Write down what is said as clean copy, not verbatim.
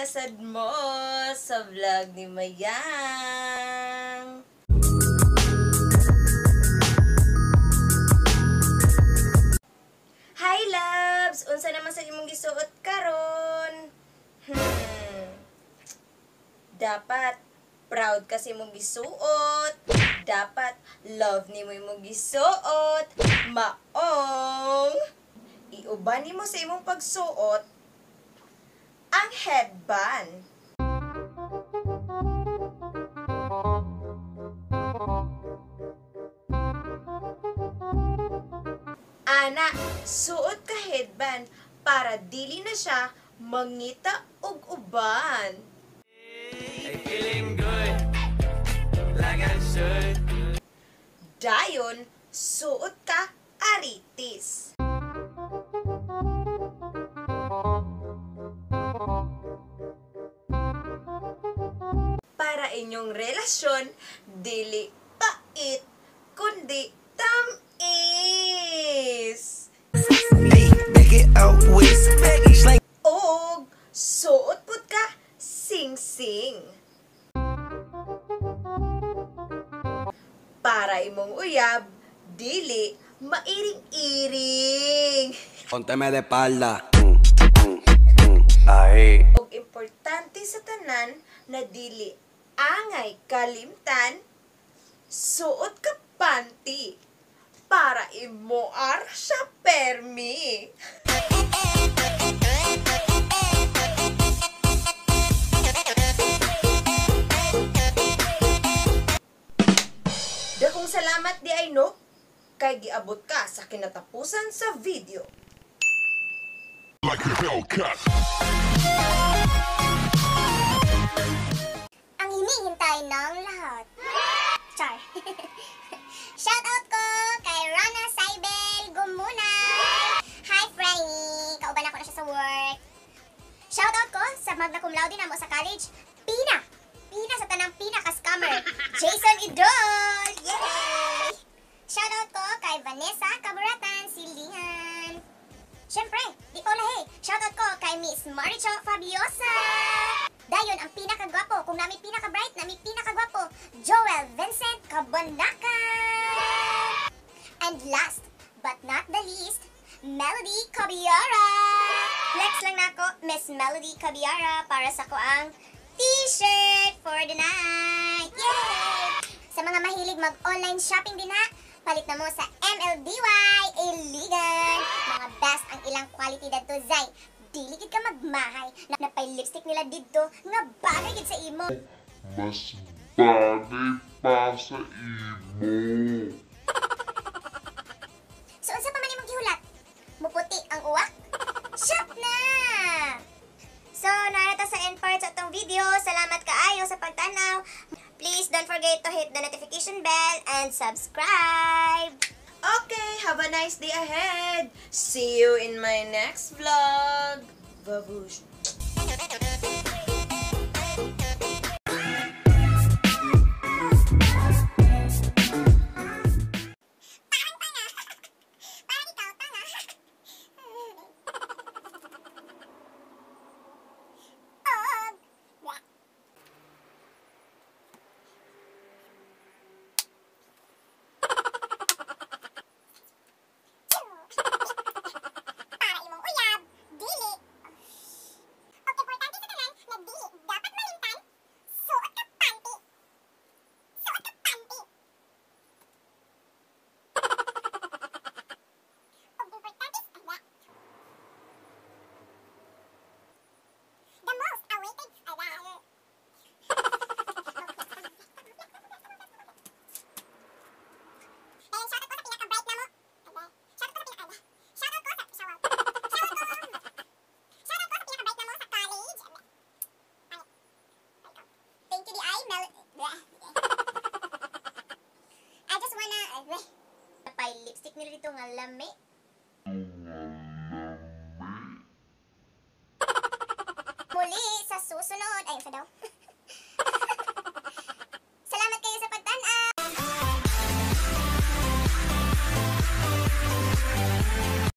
sad mo sa vlog ni Mayang. Hi loves! Unsa naman sa imong gisuot karon? Dapat proud kasi imong gisuot. Dapat love ni mo imong gisuot. Maong iuban nimo sa imong pagsuot ang headband. Ana, suot ka headband para dili na siya mangita og uban. Hey, feeling good, like I should. Dayon, suot ka aritis. Para inyong relasyon dili pait kundi tamis. Hey, back it out with slang. Og suot pud ka sing-sing. Para imong uyab dili mairing-iring. Pónteme de espalda. Ahí. Og importante sa tanan na dili angay kalimtan, suot ka panty para imoar sa permi. Dakong salamat di ay no, kay giabot ka sa kinatapusan sa video. Like a Hellcat. Ang hinihintay ng lahat. Char. Shoutout ko kay Rana Saibel Gumunay. Hi, Franny. Kauban ako na siya sa work. Shoutout ko sa magna cum laude na mo sa college. Pina sa tanang Pina ka-scammer. Jason Idol. Yay! Shoutout ko kay Vanessa Kaburatan Silingan. Siyempre, di ko lahi. Shoutout ko kay Miss Maricho Fabiosa. Dayon, ang pinakagwapo. Kung nami pinaka-bright, nami pinakagwapo. Joel Vincent Kabonaka. And last but not the least, Melody Cabiara. Flex lang nako, Miss Melody Cabiara para sa ko ang t-shirt for the night. Yay! Sa mga mahilig mag-online shopping din ha, palit na mo sa MLBY Iligan. Mga best ang ilang quality dadto zay. Dili gid ka magmahay. Napay lipstick nila didto nga bagay gid sa imo. Mas bagay pa sa imo. So unsa pa man imong gihulat? Muputi ang uwak? Shop na! So narata sa end part sa itong video. Salamat kaayo sa pagtanaw. Please don't forget to hit the notification bell and subscribe. Okay, have a nice day ahead. See you in my next vlog. Babush. lipstick nila dito nga lami. Muli sa susunod, ay sa daw.